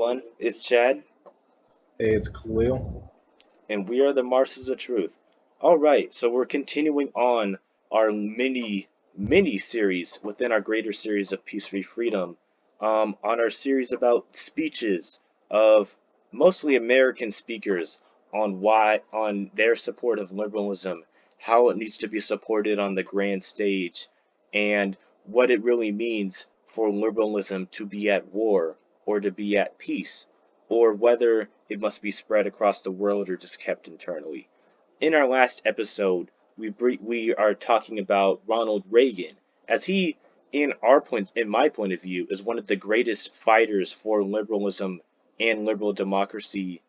everyone. It's Chad, Hey, it's Khalil. and we are the Martyrs of Truth. All right, so we're continuing on our mini series within our greater series of Peace, Free Freedom. On our series about speeches of mostly American speakers on their support of liberalism, how it needs to be supported on the grand stage, and what it really means for liberalism to be at war or to be at peace, or whether it must be spread across the world or just kept internally. In our last episode, we are talking about Ronald Reagan, as he, in my point of view, is one of the greatest fighters for liberalism and liberal democracy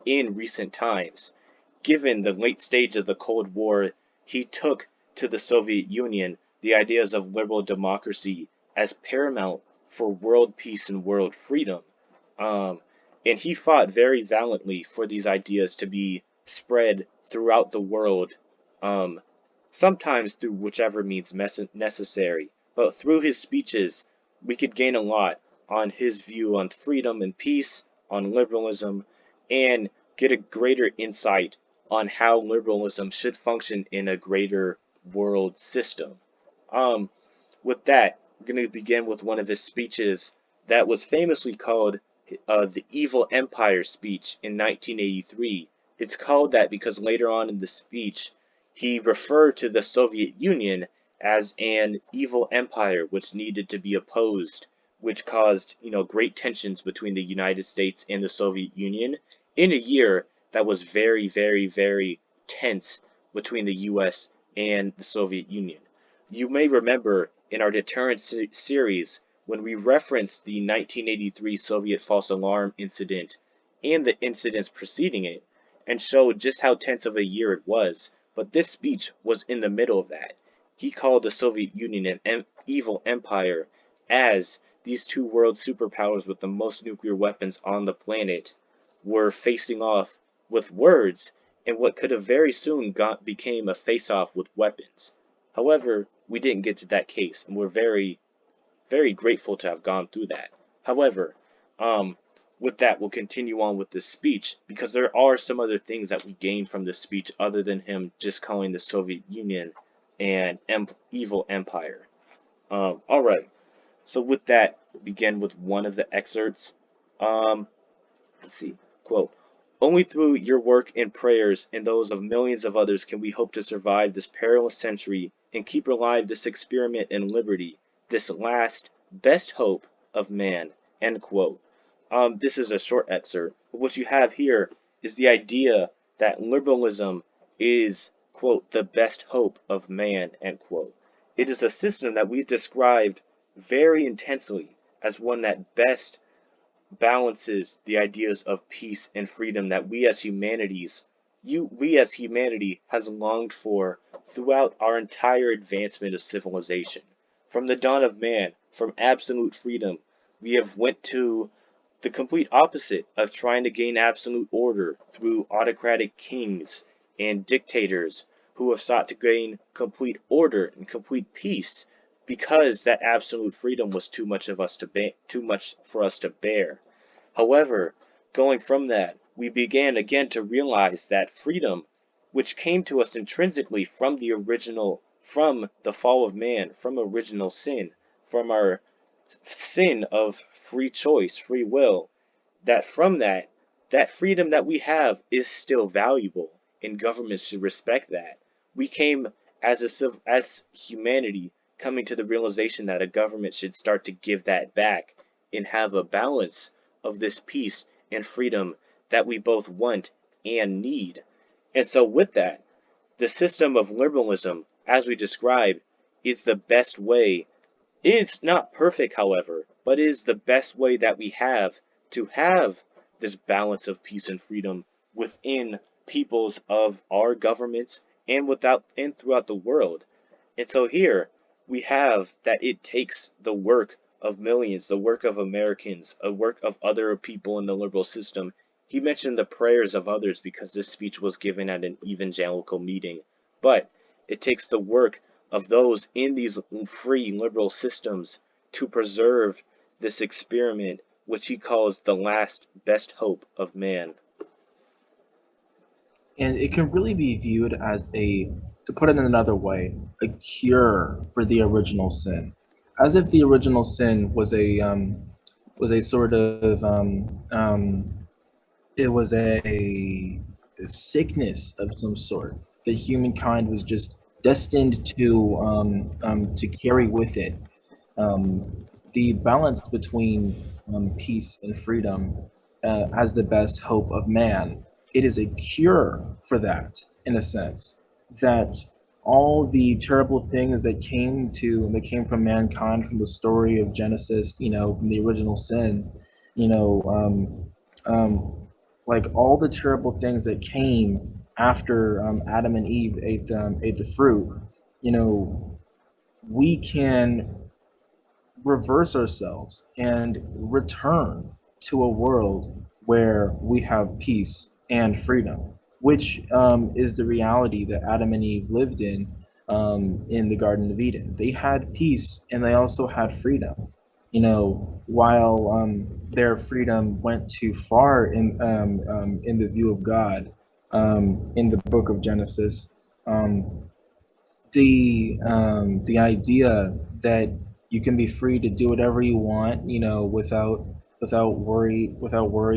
in recent times. Given the late stage of the Cold War, he took to the Soviet Union the ideas of liberal democracy as paramount for world peace and world freedom. Um, and he fought very valiantly for these ideas to be spread throughout the world, um, sometimes through whichever means necessary. But through his speeches, we could gain a lot on his view on freedom and peace, on liberalism, and get a greater insight on how liberalism should function in a greater world system. Um, with that, we're going to begin with one of his speeches that was famously called the Evil Empire speech in 1983. It's called that because later on in the speech, he referred to the Soviet Union as an evil empire which needed to be opposed, which caused, great tensions between the United States and the Soviet Union in a year that was very, very, very tense between the US and the Soviet Union. You may remember in our deterrence series when we referenced the 1983 Soviet false alarm incident and the incidents preceding it, and showed just how tense of a year it was. But this speech was in the middle of that. He called the Soviet Union an evil empire, as these two world superpowers with the most nuclear weapons on the planet were facing off with words in what could have very soon became a face-off with weapons. However, we didn't get to that case, and we're very, very grateful to have gone through that. However, um, with that, we'll continue on with this speech because there are some other things that we gain from this speech other than him just calling the Soviet Union an evil empire. All right. So with that, we'll begin with one of the excerpts. Um, let's see. Quote. Only through your work and prayers and those of millions of others can we hope to survive this perilous century and keep alive this experiment in liberty, this last best hope of man. End quote. This is a short excerpt. But what you have here is the idea that liberalism is, quote, the best hope of man, end quote. It is a system that we've described very intensely as one that best balances the ideas of peace and freedom that we as humanity has longed for throughout our entire advancement of civilization. From the dawn of man, from absolute freedom, we have went to the complete opposite of trying to gain absolute order through autocratic kings and dictators who have sought to gain complete order and complete peace because that absolute freedom was too much for us to bear. However, going from that, we began again to realize that freedom, which came to us intrinsically from the fall of man, from original sin, from our sin of free choice, free will, that freedom that we have is still valuable, and governments should respect that. We came as humanity coming to the realization that a government should start to give that back and have a balance of this peace and freedom that we both want and need. And so with that, the system of liberalism, as we described, is the best way. It is not perfect, however, but is the best way that we have to have this balance of peace and freedom within peoples of our governments and throughout the world. And so here we have that it takes the work of millions, the work of Americans, a work of other people in the liberal system. He mentioned the prayers of others because this speech was given at an evangelical meeting. But it takes the work of those in these free liberal systems to preserve this experiment which he calls the last best hope of man. And it can really be viewed as a, to put it in another way, a cure for the original sin, as if the original sin was a sort of it was a sickness of some sort that humankind was just destined to carry with it. The balance between peace and freedom as the best hope of man. It is a cure for that, in a sense, that all the terrible things that came from mankind from the story of Genesis, from the original sin, you know, like all the terrible things that came after Adam and Eve ate the fruit, you know, we can reverse ourselves and return to a world where we have peace and freedom, which is the reality that Adam and Eve lived in the Garden of Eden. They had peace and they also had freedom. While their freedom went too far in the view of God, in the book of Genesis, um, the idea that you can be free to do whatever you want, without worry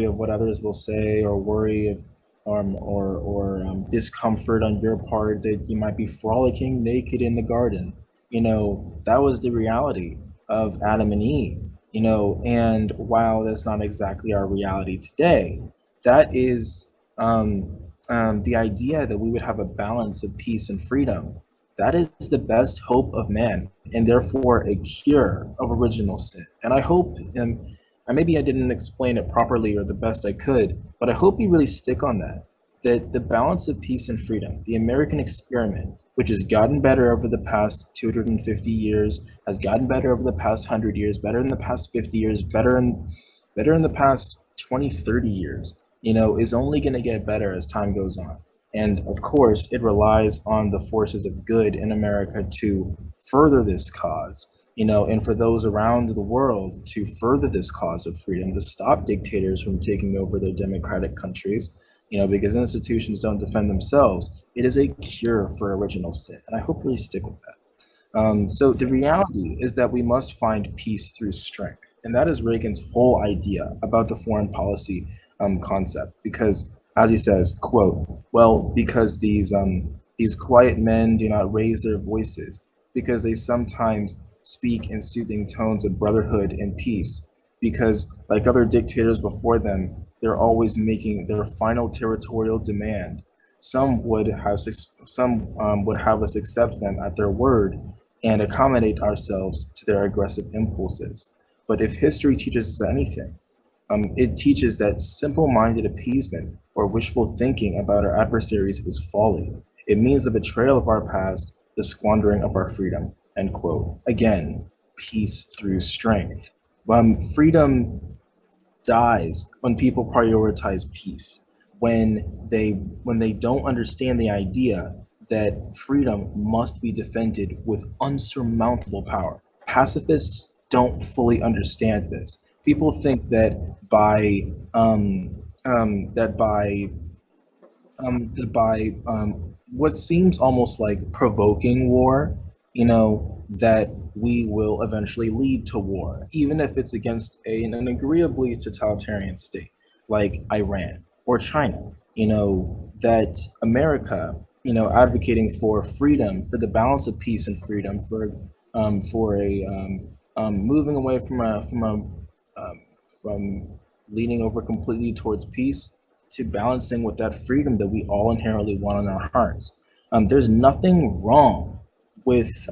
of what others will say, or worry of or discomfort on your part that you might be frolicking naked in the garden. That was the reality of Adam and Eve. And while that's not exactly our reality today, that is the idea that we would have a balance of peace and freedom. That is the best hope of man, and therefore a cure of original sin. And I hope, and maybe I didn't explain it properly or the best I could, but I hope you really stick on that. That the balance of peace and freedom, the American experiment, which has gotten better over the past 250 years, has gotten better over the past 100 years, better in the past 50 years, better in the past 20, 30 years, is only going to get better as time goes on. And of course, it relies on the forces of good in America to further this cause, and for those around the world to further this cause of freedom, to stop dictators from taking over their democratic countries, because institutions don't defend themselves. It is a cure for original sin. And I hope we stick with that. So the reality is that we must find peace through strength, and that is Reagan's whole idea about the foreign policy concept. Because, as he says, "quote Well, because these quiet men do not raise their voices, because they sometimes speak in soothing tones of brotherhood and peace, because like other dictators before them, they're always making their final territorial demand. Some would have us accept them at their word and accommodate ourselves to their aggressive impulses. But if history teaches us anything, it teaches that simple-minded appeasement or wishful thinking about our adversaries is folly. It means the betrayal of our past, the squandering of our freedom." End quote. Again, peace through strength. Freedom dies when people prioritize peace, when they don't understand the idea that freedom must be defended with unsurmountable power. Pacifists don't fully understand this. People think that by what seems almost like provoking war, that we will eventually lead to war, even if it's against an agreeably totalitarian state like Iran or China. That America, advocating for freedom, for the balance of peace and freedom, for a moving away from leaning over completely towards peace to balancing with that freedom that we all inherently want in our hearts. There's nothing wrong with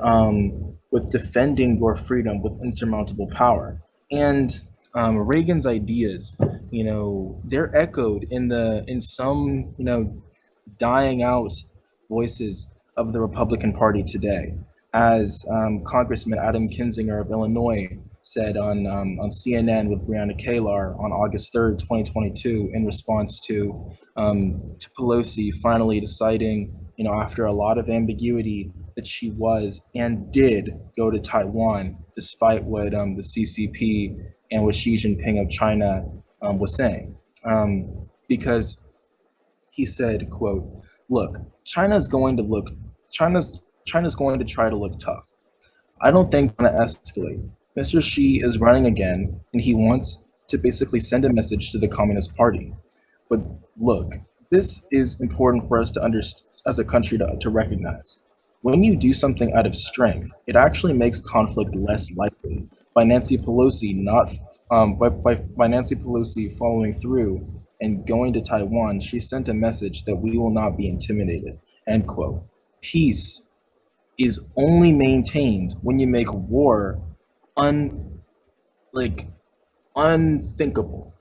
defending your freedom with insurmountable power. And Reagan's ideas, they're echoed in some dying out voices of the Republican Party today, as Congressman Adam Kinzinger of Illinois said on CNN with Breonna Taylor on August 3rd, 2022, in response to Pelosi finally deciding, after a lot of ambiguity, that she was and did go to Taiwan, despite what the CCP and what Xi Jinping of China was saying. Because he said, quote, look, China's going to look, China's China's going to try to look tough. I don't think it's going to escalate. Mr. Xi is running again, and he wants to basically send a message to the Communist Party. But look, this is important for us to understand as a country to recognize. When you do something out of strength, it actually makes conflict less likely. By Nancy Pelosi not by Nancy Pelosi following through and going to Taiwan, she sent a message that we will not be intimidated. End quote. Peace is only maintained when you make war un like unthinkable.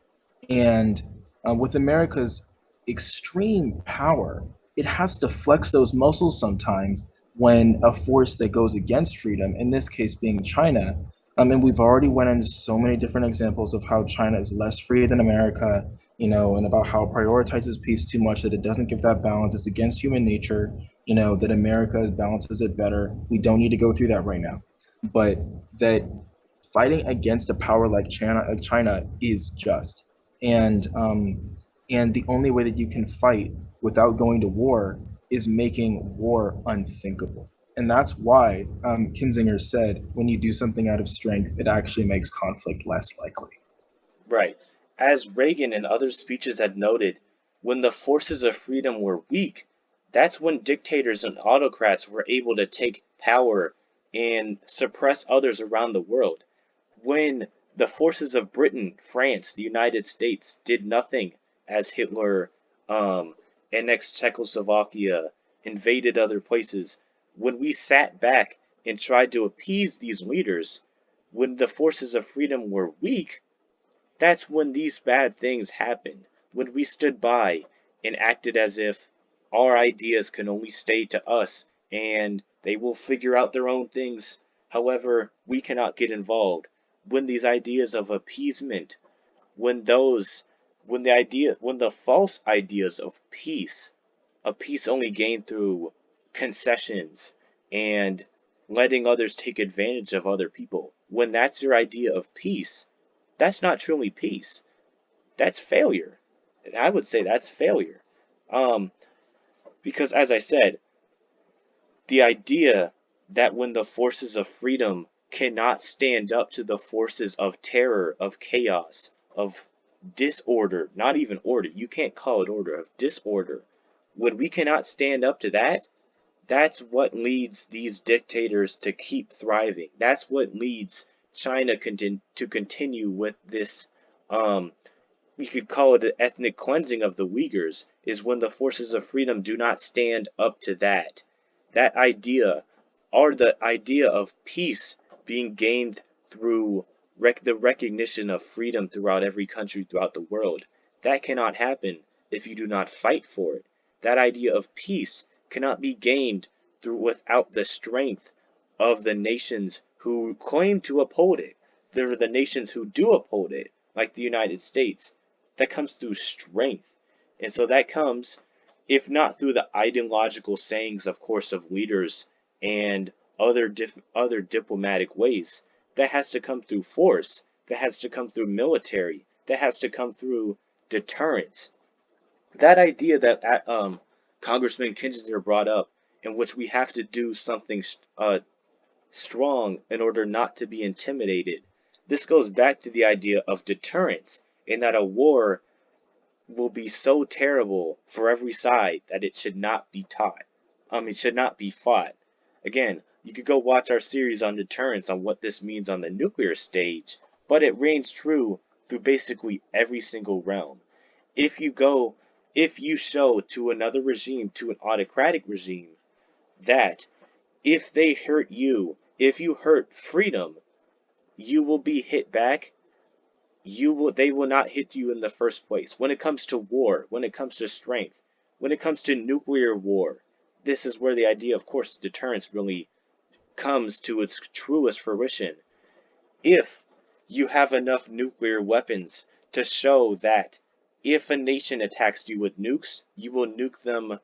And with America's extreme power, it has to flex those muscles sometimes when a force that goes against freedom, in this case being China, and we've already went into so many different examples of how China is less free than America, and about how it prioritizes peace too much, that it doesn't give that balance. It's against human nature, that America balances it better. We don't need to go through that right now. But that fighting against a power like China is just, and the only way that you can fight without going to war is making war unthinkable. And that's why Kinzinger said, when you do something out of strength, it actually makes conflict less likely. Right. As Reagan and other speeches had noted, when the forces of freedom were weak, that's when dictators and autocrats were able to take power and suppress others around the world. When the forces of Britain, France, the United States did nothing as Hitler annexed Czechoslovakia, invaded other places, when we sat back and tried to appease these leaders, when the forces of freedom were weak, that's when these bad things happened. When we stood by and acted as if our ideas can only stay to us and they will figure out their own things. However, we cannot get involved. When these ideas of appeasement, when those, when the false ideas of peace, a peace only gained through concessions and letting others take advantage of other people, when that's your idea of peace, that's not truly peace. That's failure. I would say that's failure. Um, because as I said, the idea that when the forces of freedom cannot stand up to the forces of terror, of chaos, of disorder, not even order, you can't call it order, of disorder, when we cannot stand up to that, that's what leads these dictators to keep thriving. That's what leads China to continue with this we could call it an ethnic cleansing of the Uyghurs, is when the forces of freedom do not stand up to that. That idea, or the idea of peace being gained through the recognition of freedom throughout every country throughout the world, that cannot happen if you do not fight for it. That idea of peace cannot be gained through without the strength of the nations who claim to uphold it. There are the nations who do uphold it, like the United States. That comes through strength. And so that comes, if not through the ideological sayings, of course, of leaders and other diplomatic ways, that has to come through force, that has to come through military, that has to come through deterrence. That idea that Congressman Kinzinger brought up, in which we have to do something strong in order not to be intimidated. This goes back to the idea of deterrence, in that a war will be so terrible for every side that it should not be taught. It should not be fought. Again, you could go watch our series on deterrence on what this means on the nuclear stage, but it reigns true through basically every single realm. If you go, if you show to another regime, to an autocratic regime, that if they hurt you, if you hurt freedom, you will be hit back. They will not hit you in the first place. When it comes to war, when it comes to strength, when it comes to nuclear war, this is where the idea, of course, deterrence really comes to its truest fruition. If you have enough nuclear weapons to show that if a nation attacks you with nukes, you will nuke them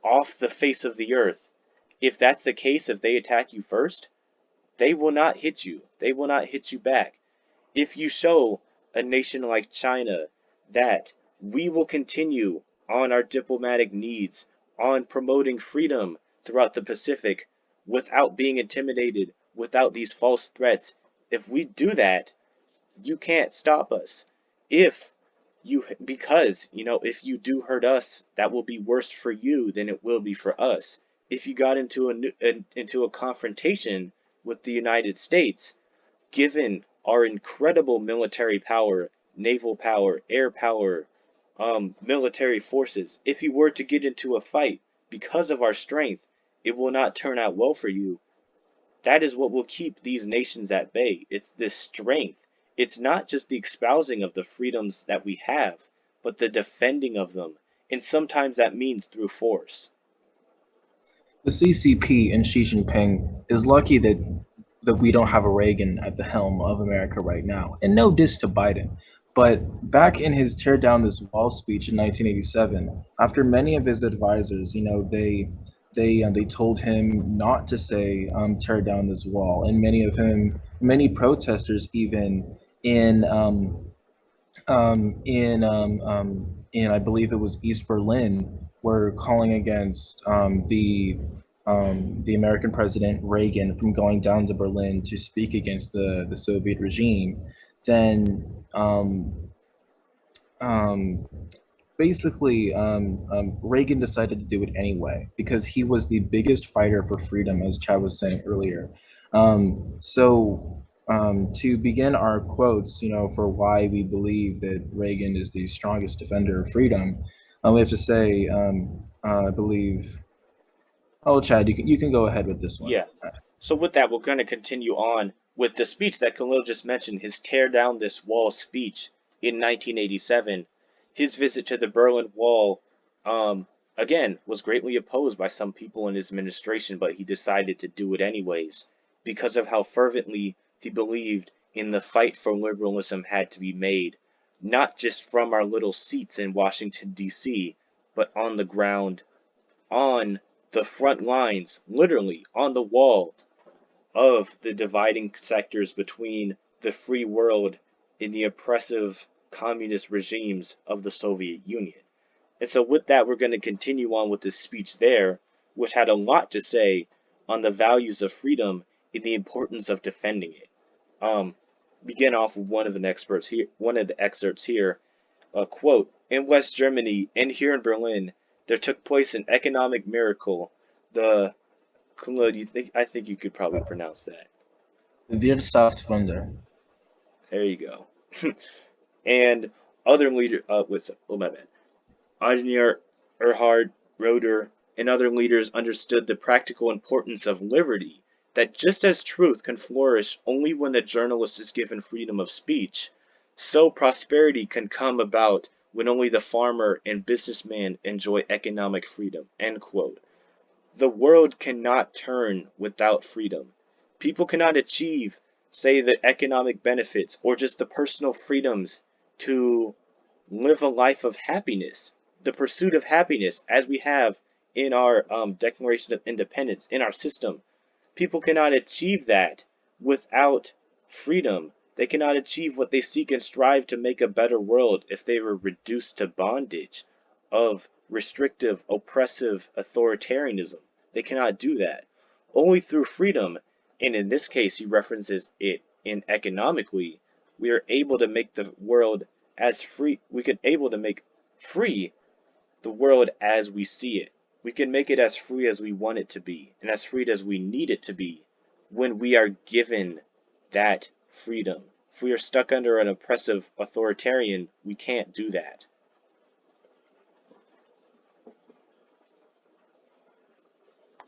off the face of the earth. If that's the case, if they attack you first, they will not hit you. They will not hit you back. If you show a nation like China that we will continue on our diplomatic needs, on promoting freedom throughout the Pacific without being intimidated, without these false threats, if we do that, you can't stop us. If because, if you do hurt us, that will be worse for you than it will be for us. If you got into a confrontation with the United States, given our incredible military power, naval power, air power, military forces, if you were to get into a fight because of our strength, it will not turn out well for you. That is what will keep these nations at bay. It's this strength. It's not just the espousing of the freedoms that we have, but the defending of them. And sometimes that means through force. The CCP and Xi Jinping is lucky that we don't have a Reagan at the helm of America right now. And no diss to Biden. But back in his tear down this wall speech in 1987, after many of his advisors, they told him not to say tear down this wall, and many protesters even in in I believe it was East Berlin, were calling against the American president Reagan from going down to Berlin to speak against the Soviet regime. Then um, basically Reagan decided to do it anyway because he was the biggest fighter for freedom, as Chad was saying earlier. To begin our quotes, for why we believe that Reagan is the strongest defender of freedom, we have to say, I believe. Oh, Chad, you can go ahead with this one. Yeah. So with that, we're going to continue on with the speech that Khalil just mentioned, his tear down this wall speech in 1987. His visit to the Berlin Wall, again, was greatly opposed by some people in his administration, but he decided to do it anyways because of how fervently he believed in the fight for liberalism had to be made, not just from our little seats in Washington, D.C., but on the ground, on the front lines, literally on the wall of the dividing sectors between the free world and the oppressive communist regimes of the Soviet Union. And so, with that, we're going to continue on with this speech there, which had a lot to say on the values of freedom and the importance of defending it. Um, Begin off with one of the excerpts here. Quote, in West Germany and here in Berlin, there took place an economic miracle. The I think you could probably pronounce that. Wirtschaftswunder. There you go. And other leaders, my bad. Engineer Erhard Roeder and other leaders understood the practical importance of liberty, that just as truth can flourish only when the journalist is given freedom of speech, so prosperity can come about when only the farmer and businessman enjoy economic freedom. End quote. The world cannot turn without freedom. People cannot achieve, say, the economic benefits or just the personal freedoms to live a life of happiness, the pursuit of happiness, as we have in our Declaration of Independence, in our system. People cannot achieve that without freedom. They cannot achieve what they seek and strive to make a better world if they were reduced to bondage of restrictive, oppressive authoritarianism. They cannot do that. Only through freedom, and in this case he references it in economically, we are able to make the world as free. We can able to make free the world as we see it. We can make it as free as we want it to be and as free as we need it to be when we are given that freedom. If we are stuck under an oppressive authoritarian, we can't do that.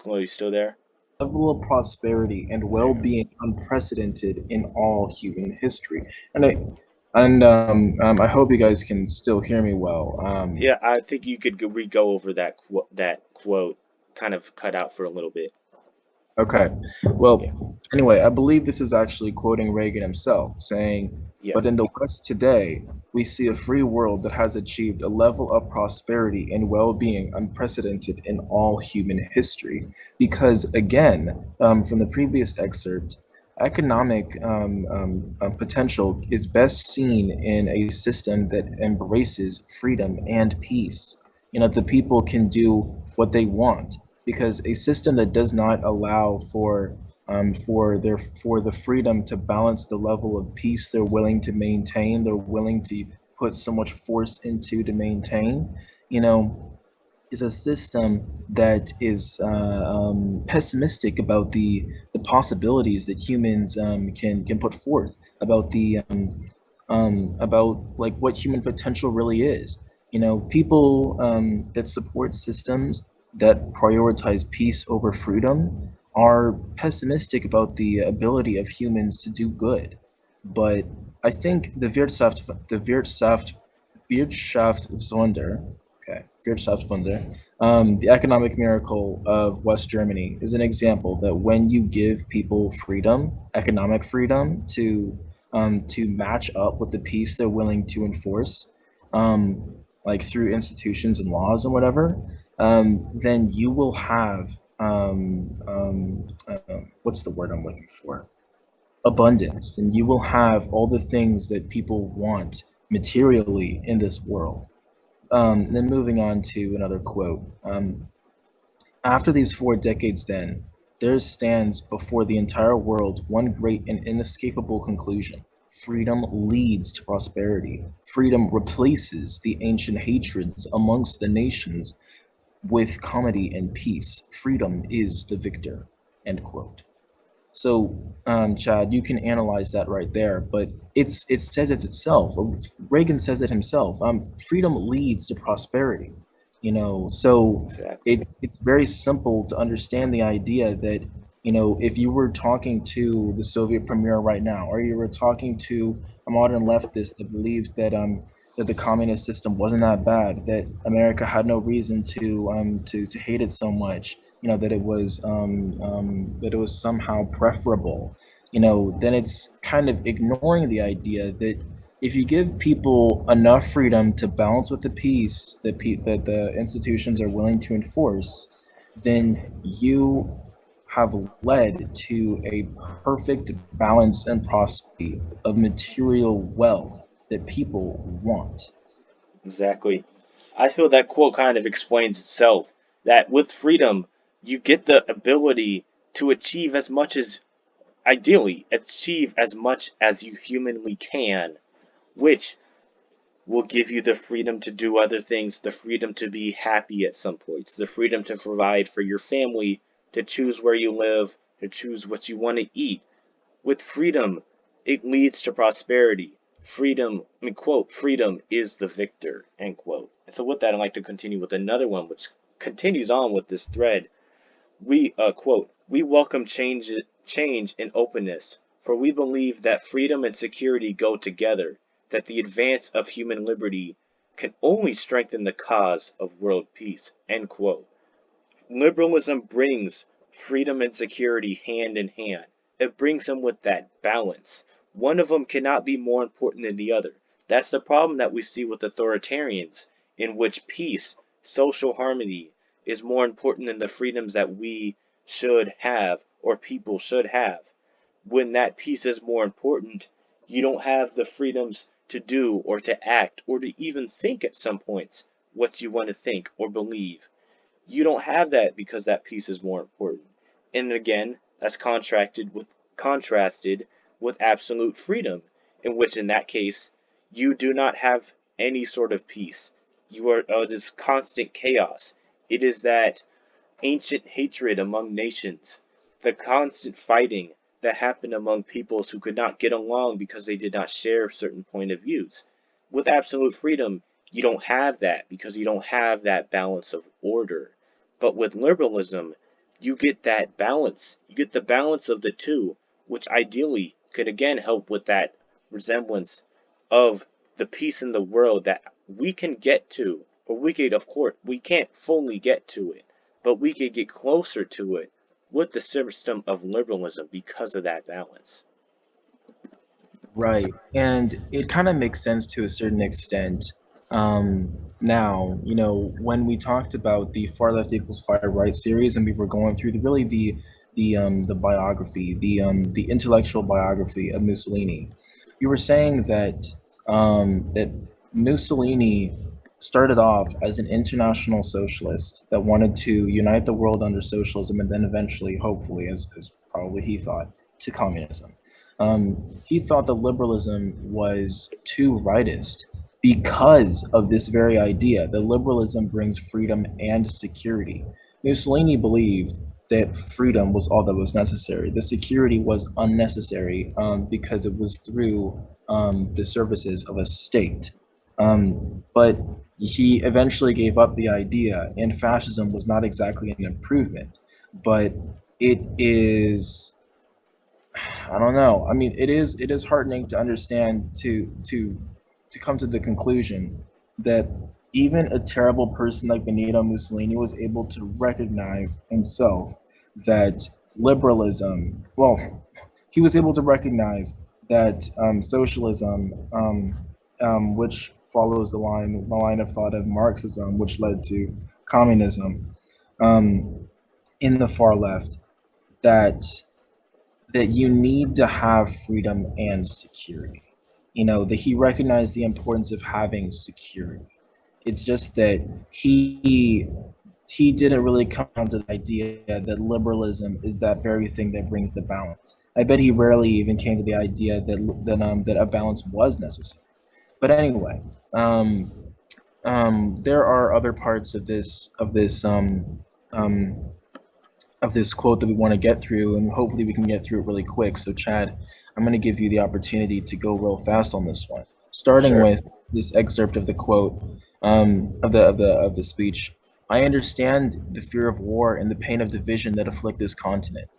Are you still there? Level of prosperity and well-being unprecedented in all human history. And I hope you guys can still hear me well. Yeah, I think you could re-go over that quote, kind of cut out for a little bit. Okay. Yeah, Well, anyway, I believe this is actually quoting Reagan himself, saying, yeah, but in the West today, we see a free world that has achieved a level of prosperity and well being unprecedented in all human history. Because, again, from the previous excerpt, economic potential is best seen in a system that embraces freedom and peace. The people can do what they want, because a system that does not allow for the freedom to balance the level of peace they're willing to maintain, they're willing to put so much force into to maintain, you know, is a system that is pessimistic about the possibilities that humans can put forth, about the about like what human potential really is. People that support systems that prioritize peace over freedom are pessimistic about the ability of humans to do good. But I think Wirtschaftswunder, okay, Wirtschaftswunder, the economic miracle of West Germany is an example that when you give people freedom, economic freedom, to match up with the peace they're willing to enforce, like through institutions and laws and whatever, then you will have what's the word I'm looking for? Abundance. Then you will have all the things that people want materially in this world. Then moving on to another quote. After these 4 decades, then, there stands before the entire world one great and inescapable conclusion. Freedom leads to prosperity. Freedom replaces the ancient hatreds amongst the nations with comedy and peace. Freedom is the victor. End quote. So, Chad, you can analyze that right there, but it says it itself. Reagan says it himself. Freedom leads to prosperity. So Exactly. it's very simple to understand the idea that if you were talking to the Soviet premier right now, or you were talking to a modern leftist that believes that the communist system wasn't that bad, that America had no reason to hate it so much, that it was somehow preferable, then it's kind of ignoring the idea that if you give people enough freedom to balance with the peace that the institutions are willing to enforce, then you have led to a perfect balance and prosperity of material wealth that people want. Exactly. I feel that quote kind of explains itself, that with freedom, you get the ability to achieve as much as, ideally, achieve as much as you humanly can, which will give you the freedom to do other things, the freedom to be happy at some points, the freedom to provide for your family, to choose where you live, to choose what you want to eat. With freedom, it leads to prosperity. Freedom, I mean, quote, freedom is the victor, end quote. And so with that, I'd like to continue with another one, which continues on with this thread. We, quote, we welcome change and openness, for we believe that freedom and security go together, that the advance of human liberty can only strengthen the cause of world peace, end quote. Liberalism brings freedom and security hand in hand. It brings them with that balance. One of them cannot be more important than the other. That's the problem that we see with authoritarians, in which peace, social harmony, is more important than the freedoms that we should have or people should have. When that peace is more important, you don't have the freedoms to do or to act or to even think at some points what you want to think or believe. You don't have that because that piece is more important. And again, that's contrasted with absolute freedom, in which in that case you do not have any sort of peace. You are this constant chaos. It is that ancient hatred among nations, the constant fighting that happened among peoples who could not get along because they did not share certain point of views. With absolute freedom, you don't have that because you don't have that balance of order. But with liberalism, you get that balance. You get the balance of the two, which ideally could again help with that resemblance of the peace in the world that we can get to, or we could, of course, we can't fully get to it, but we could get closer to it with the system of liberalism because of that balance. Right. And it kind of makes sense to a certain extent. Now, when we talked about the far left equals far right series and we were going through really the biography, the intellectual biography of Mussolini, you were saying that that Mussolini started off as an international socialist that wanted to unite the world under socialism, and then eventually, hopefully, as probably he thought, to communism. He thought that liberalism was too rightist because of this very idea that liberalism brings freedom and security. Mussolini believed that freedom was all that was necessary. The security was unnecessary because it was through the services of a state. But he eventually gave up the idea, and fascism was not exactly an improvement, but it is, I don't know. I mean, it is heartening to understand, to come to the conclusion that even a terrible person like Benito Mussolini was able to recognize himself that liberalism, well, he was able to recognize that socialism, which follows the line of thought of Marxism, which led to communism, um, in the far left, that you need to have freedom and security. That he recognized the importance of having security. It's just that he didn't really come to the idea that liberalism is that very thing that brings the balance. I bet he rarely even came to the idea that a balance was necessary. But anyway, there are other parts um, of this quote that we want to get through, and hopefully we can get through it really quick. So, Chad, I'm going to give you the opportunity to go real fast on this one, starting Sure. with this excerpt of the quote, of the speech. I understand the fear of war and the pain of division that afflict this continent.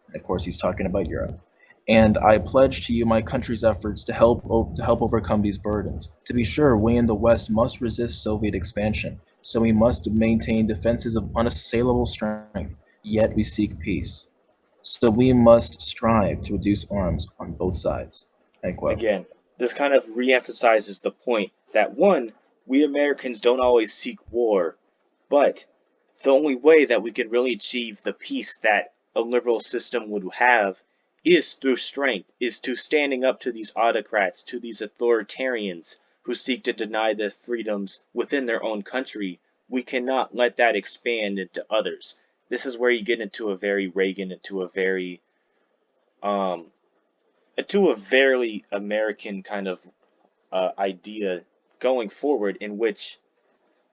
And of course, he's talking about Europe. And I pledge to you my country's efforts to help overcome these burdens. To be sure, we in the West must resist Soviet expansion, so we must maintain defenses of unassailable strength. Yet we seek peace. So we must strive to reduce arms on both sides. End quote. Again, this kind of reemphasizes the point that one, we Americans don't always seek war, but the only way that we can really achieve the peace that a liberal system would have is through strength, is to standing up to these autocrats, to these authoritarians who seek to deny the freedoms within their own country. We cannot let that expand into others. This is where you get into a very Reagan, um, into a very American kind of idea going forward, in which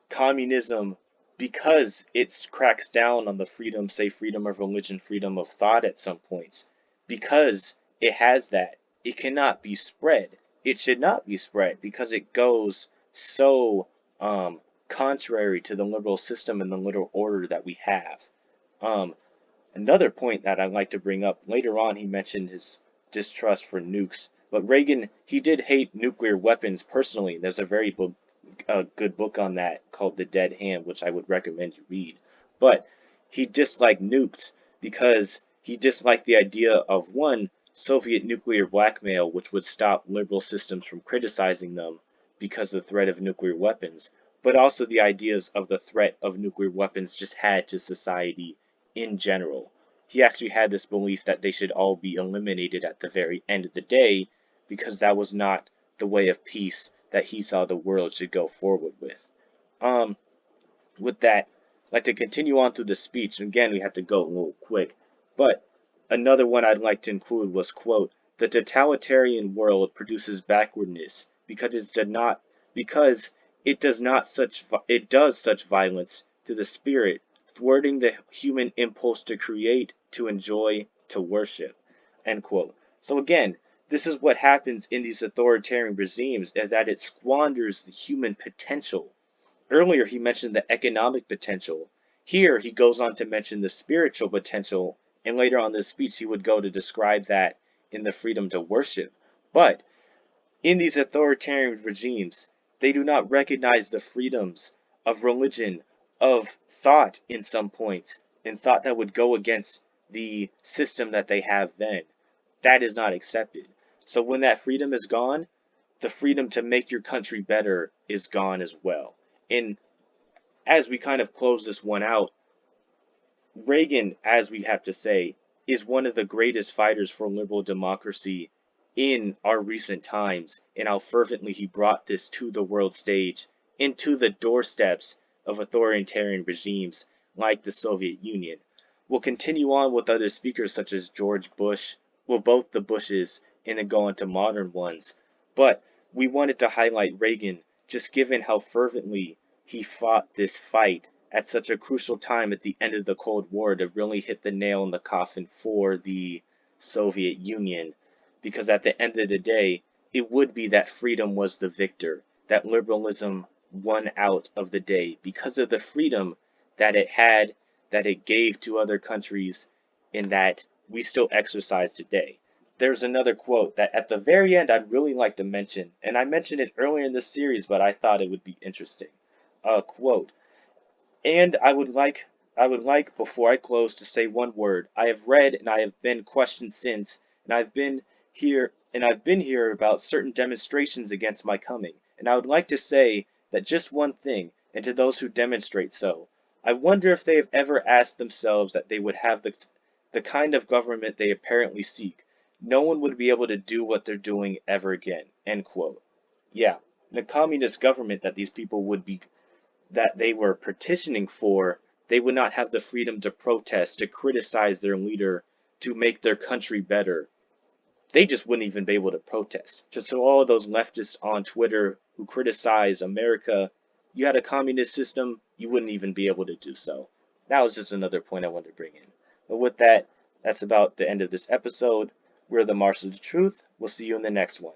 communism, because it cracks down on the freedom, say freedom of religion, freedom of thought at some points, because it has that, it cannot be spread. It should not be spread because it goes so contrary to the liberal system and the liberal order that we have. Um, Another point that I'd like to bring up later on, he mentioned his distrust for nukes. But Reagan, he did hate nuclear weapons personally. There's a a good book on that called The Dead Hand, which I would recommend you read. But he disliked nukes because he disliked the idea of one, Soviet nuclear blackmail, which would stop liberal systems from criticizing them because of the threat of nuclear weapons, but also the ideas of the threat of nuclear weapons just had to society in general. He actually had this belief that they should all be eliminated at the very end of the day because that was not the way of peace that he saw the world should go forward with. Um, with that, I'd like to continue on through the speech. Again, we have to go a little quick, but another one I'd like to include was, quote, the totalitarian world produces backwardness because it does such violence to the spirit, thwarting the human impulse to create, to enjoy, to worship, end quote. So again, this is what happens in these authoritarian regimes, is that it squanders the human potential. Earlier he mentioned the economic potential. Here he goes on to mention the spiritual potential, and later on in the speech he would go to describe that in the freedom to worship. But in these authoritarian regimes, they do not recognize the freedoms of religion, of thought in some points, and thought that would go against the system that they have then. That is not accepted. So when that freedom is gone, the freedom to make your country better is gone as well. And as we kind of close this one out, Reagan, as we have to say, is one of the greatest fighters for liberal democracy in our recent times, and how fervently he brought this to the world stage, into the doorsteps of authoritarian regimes like the Soviet Union. We'll continue on with other speakers such as George Bush, well, both the Bushes, and then go into modern ones. But we wanted to highlight Reagan, just given how fervently he fought this fight at such a crucial time at the end of the Cold War to really hit the nail in the coffin for the Soviet Union. Because at the end of the day, it would be that freedom was the victor, that liberalism won out of the day because of the freedom that it had, that it gave to other countries, and that we still exercise today. There's another quote that at the very end I'd really like to mention, and I mentioned it earlier in this series, but I thought it would be interesting. A quote, and I would like before I close to say one word. I have read and I have been questioned since, and I've been here about certain demonstrations against my coming. And I would like to say that just one thing, and to those who demonstrate so, I wonder if they have ever asked themselves that they would have the kind of government they apparently seek. No one would be able to do what they're doing ever again. End quote. Yeah, the communist government that they were petitioning for, they would not have the freedom to protest, to criticize their leader, to make their country better. They just wouldn't even be able to protest. Just so all of those leftists on Twitter who criticize America, you had a communist system, you wouldn't even be able to do so. That was just another point I wanted to bring in. But with that, that's about the end of this episode. We're the Marshals of Truth. We'll see you in the next one.